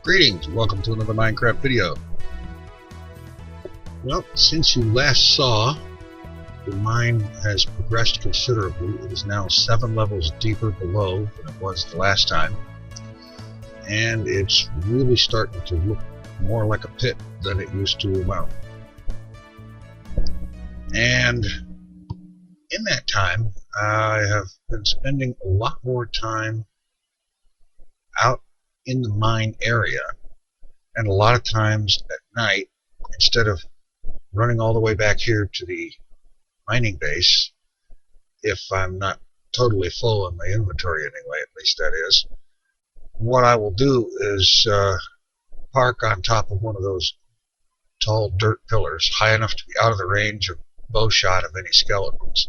Greetings, welcome to another Minecraft video. Well, since you last saw, the mine has progressed considerably. It is now 7 levels deeper below than it was the last time. And it's really starting to look more like a pit than it used to amount. And in that time, I have been spending a lot more time out in the mine area, and a lot of times at night, instead of running all the way back here to the mining base, if I'm not totally full in my inventory anyway, at least that is, what I will do is park on top of one of those tall dirt pillars, high enough to be out of the range of bow shot of any skeletons,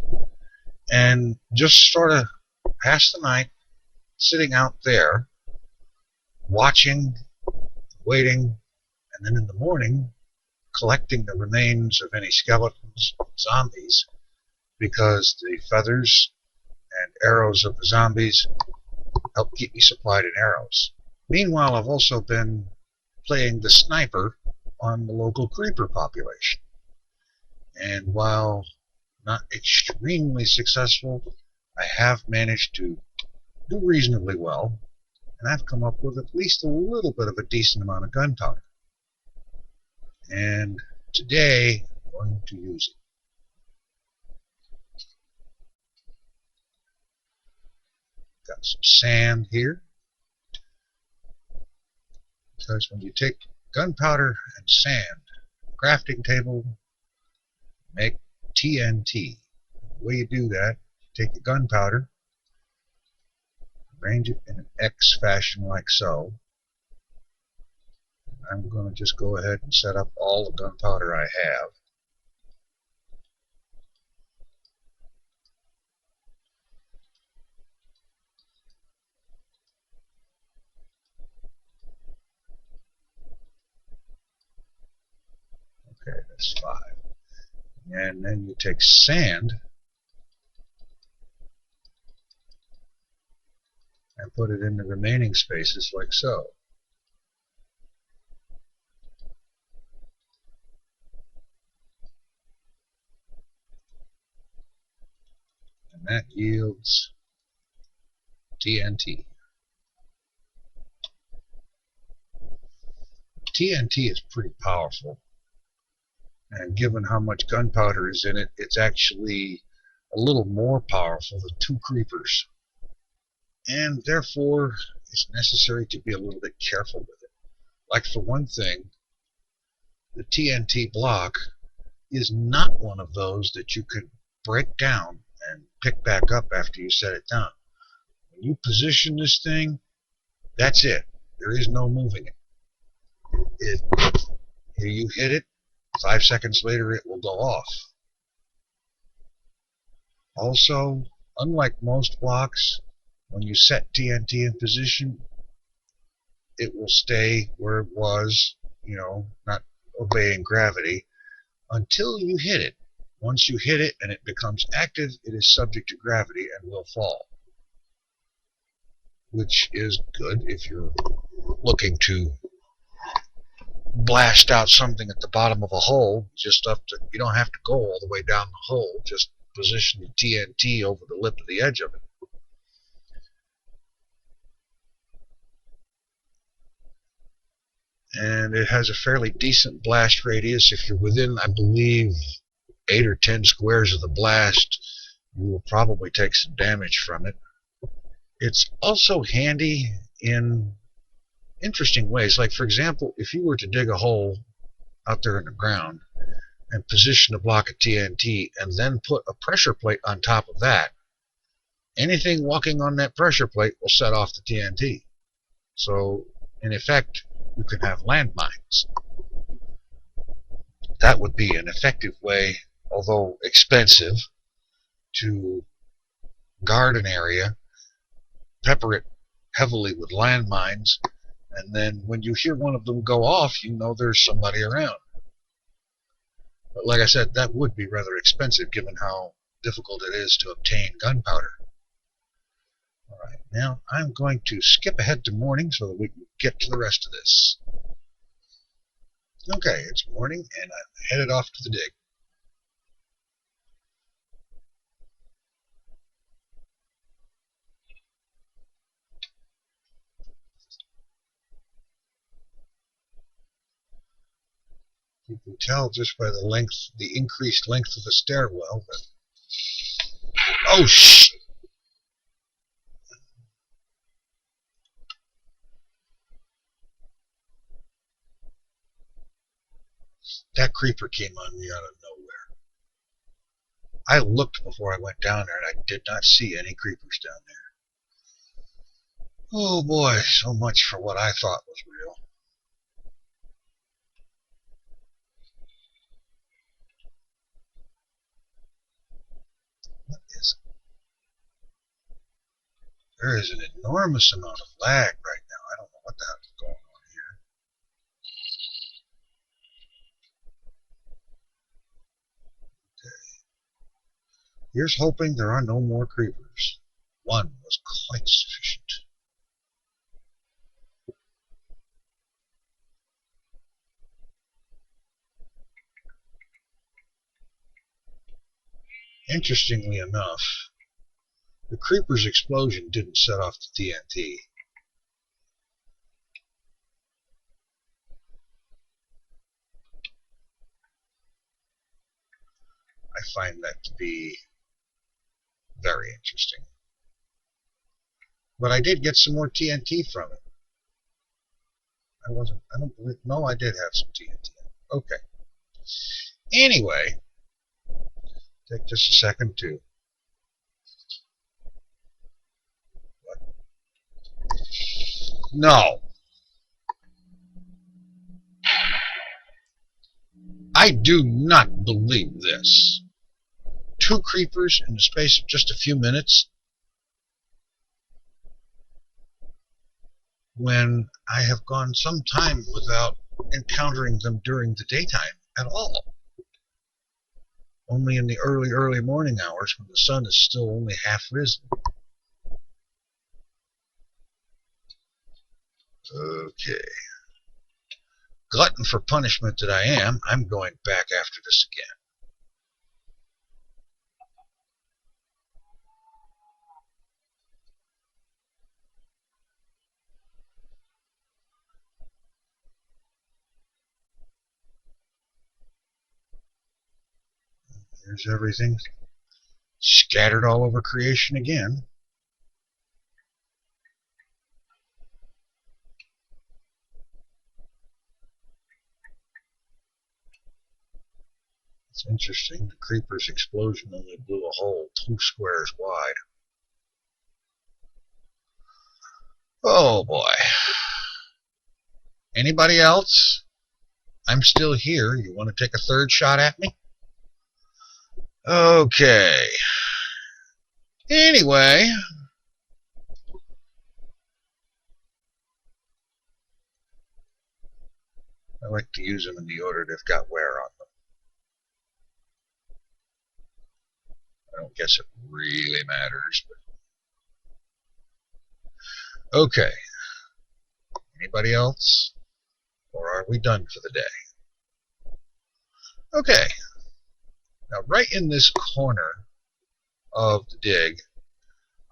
and just sort of pass the night sitting out there, watching, waiting, and then in the morning collecting the remains of any skeletons, zombies, because the feathers and arrows of the zombies help keep me supplied in arrows. Meanwhile, I've also been playing the sniper on the local creeper population, and while not extremely successful, I have managed to do reasonably well, and I've come up with at least a little bit of a decent amount of gunpowder. And today, I'm going to use it. Got some sand here, because when you take gunpowder and sand, crafting table, make TNT. The way you do that, you take the gunpowder, arrange it in an X fashion like so. I'm going to just go ahead and set up all the gunpowder I have. Okay, that's 5. And then you take sand and put it in the remaining spaces like so. And that yields TNT. TNT is pretty powerful, and given how much gunpowder is in it, it's actually a little more powerful than 2 creepers. And therefore, it's necessary to be a little bit careful with it. Like, for one thing, the TNT block is not one of those that you can break down and pick back up after you set it down. When you position this thing, that's it. There is no moving it. Here you hit it, 5 seconds later it will go off. Also, unlike most blocks, when you set TNT in position, it will stay where it was, not obeying gravity, until you hit it. Once you hit it and it becomes active, it is subject to gravity and will fall. Which is good if you're looking to blast out something at the bottom of a hole. You don't have to go all the way down the hole, just position the TNT over the lip of the edge of it. And it has a fairly decent blast radius. If you're within, I believe, 8 or 10 squares of the blast, you will probably take some damage from it. It's also handy in interesting ways. Like, for example, if you were to dig a hole out there in the ground and position a block of TNT and then put a pressure plate on top of that, anything walking on that pressure plate will set off the TNT. So, in effect, you can have landmines. That would be an effective way, although expensive, to guard an area, pepper it heavily with landmines, and then when you hear one of them go off, you know there's somebody around. But like I said, that would be rather expensive given how difficult it is to obtain gunpowder. Alright, now I'm going to skip ahead to morning so that we can get to the rest of this. Okay, it's morning and I'm headed off to the dig. You can tell just by the increased length of the stairwell that... Oh, shh! That creeper came on me out of nowhere. I looked before I went down there and I did not see any creepers down there. Oh boy, so much for what I thought was real. What is it? There is an enormous amount of lag right now. I don't know what the heck is going on here. Okay. Here's hoping there are no more creepers. One was quite sufficient. Interestingly enough, the creeper's explosion didn't set off the TNT. I find that to be very interesting. But I did get some more TNT from it. No, I did have some TNT. Okay. Anyway, take just a second to... What? No. I do not believe this. 2 creepers in the space of just a few minutes, when I have gone some time without encountering them during the daytime at all. Only in the early morning hours when the sun is still only half risen. Okay. Glutton for punishment that I am, I'm going back after this again. Here's everything scattered all over creation again. It's interesting, the creeper's explosion only blew a hole 2 squares wide. Oh boy. Anybody else? I'm still here. You want to take a third shot at me? Okay. Anyway. I like to use them in the order they've got wear on them. I don't guess it really matters, but... Okay. Anybody else? Or are we done for the day? Okay. Now, right in this corner of the dig,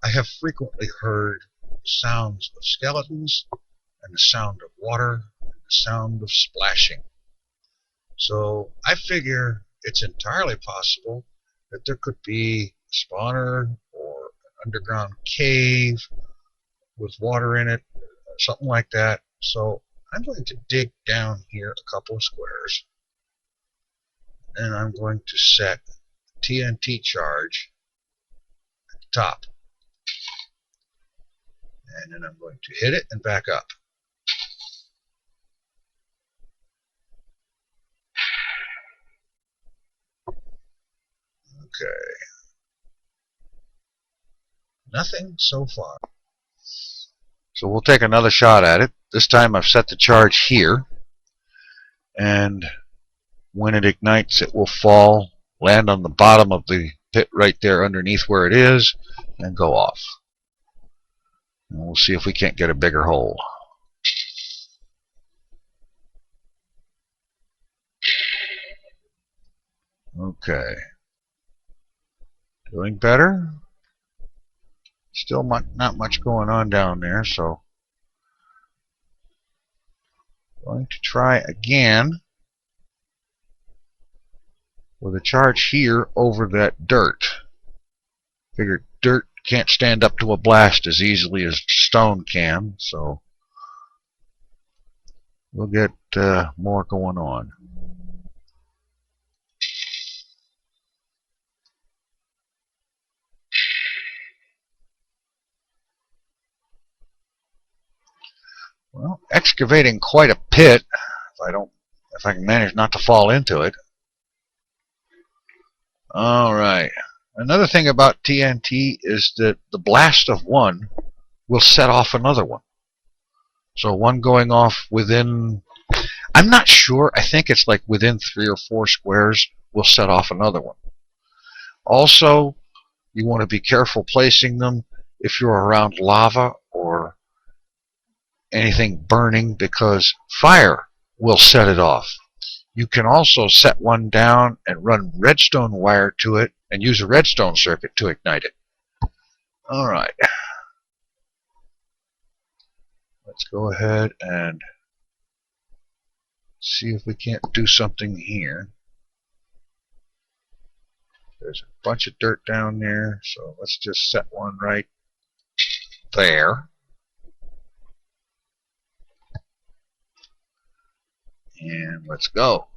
I have frequently heard sounds of skeletons and the sound of water and the sound of splashing. So I figure it's entirely possible that there could be a spawner or an underground cave with water in it, something like that. So I'm going to dig down here a couple of squares, and I'm going to set TNT charge at the top. And then I'm going to hit it and back up. Okay. Nothing so far. So we'll take another shot at it. This time I've set the charge here. And when it ignites, it will fall, land on the bottom of the pit right there underneath where it is, and go off. And we'll see if we can't get a bigger hole. Okay. Doing better. Still not much going on down there, so going to try again with a charge here over that dirt. Figured dirt can't stand up to a blast as easily as stone can, so we'll get more going on. Well, excavating quite a pit if I can manage not to fall into it. All right. Another thing about TNT is that the blast of one will set off another one. So one going off within, I'm not sure, I think it's like within 3 or 4 squares will set off another one. Also, you want to be careful placing them if you're around lava or anything burning, because fire will set it off. You can also set one down and run redstone wire to it and use a redstone circuit to ignite it. Alright. Let's go ahead and see if we can't do something here. There's a bunch of dirt down there, so let's just set one right there. And let's go.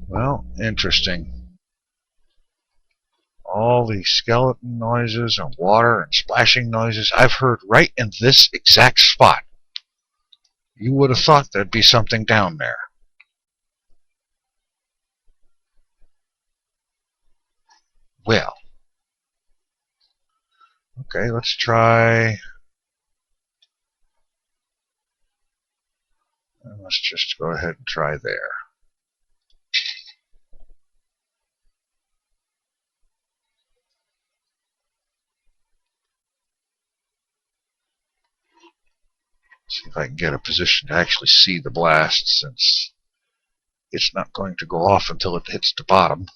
Well, interesting. All the skeleton noises and water and splashing noises I've heard right in this exact spot. You would have thought there'd be something down there. Well, okay, let's try. Let's just go ahead and try there. See if I can get a position to actually see the blast, since it's not going to go off until it hits the bottom.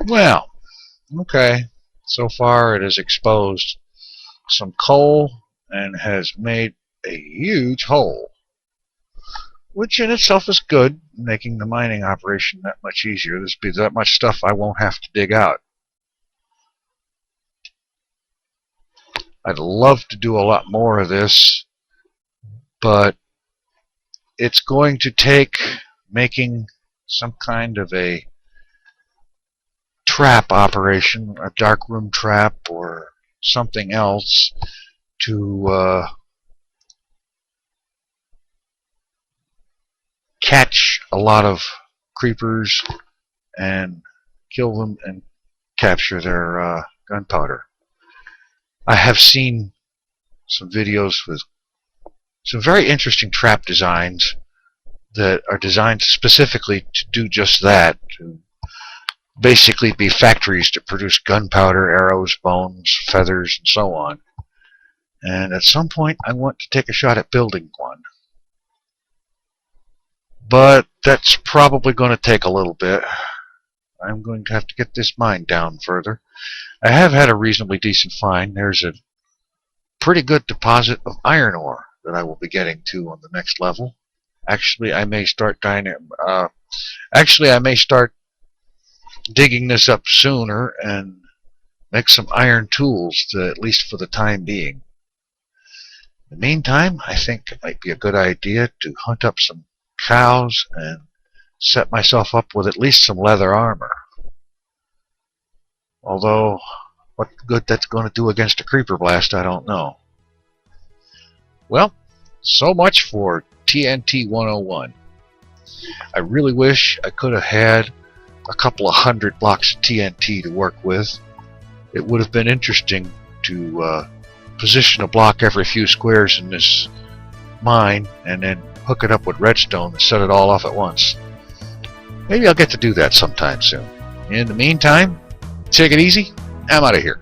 Well, okay. So far it has exposed some coal and has made a huge hole, which in itself is good, making the mining operation that much easier. There's be that much stuff I won't have to dig out. I'd love to do a lot more of this, but it's going to take making some kind of a trap operation, a darkroom trap or something else, to catch a lot of creepers and kill them and capture their gunpowder. I have seen some videos with some very interesting trap designs that are designed specifically to do just that, to basically be factories to produce gunpowder, arrows, bones, feathers, and so on. And at some point I want to take a shot at building one. But that's probably going to take a little bit. I'm going to have to get this mine down further. I have had a reasonably decent find. There's a pretty good deposit of iron ore that I will be getting to on the next level. Actually, I may start digging this up sooner and make some iron tools, at least for the time being. In the meantime, I think it might be a good idea to hunt up some cows and set myself up with at least some leather armor. Although, what good that's going to do against a creeper blast, I don't know. Well, so much for TNT 101. I really wish I could have had a couple of hundred blocks of TNT to work with. It would have been interesting to position a block every few squares in this mine and then hook it up with redstone and set it all off at once. Maybe I'll get to do that sometime soon. In the meantime, take it easy. I'm out of here.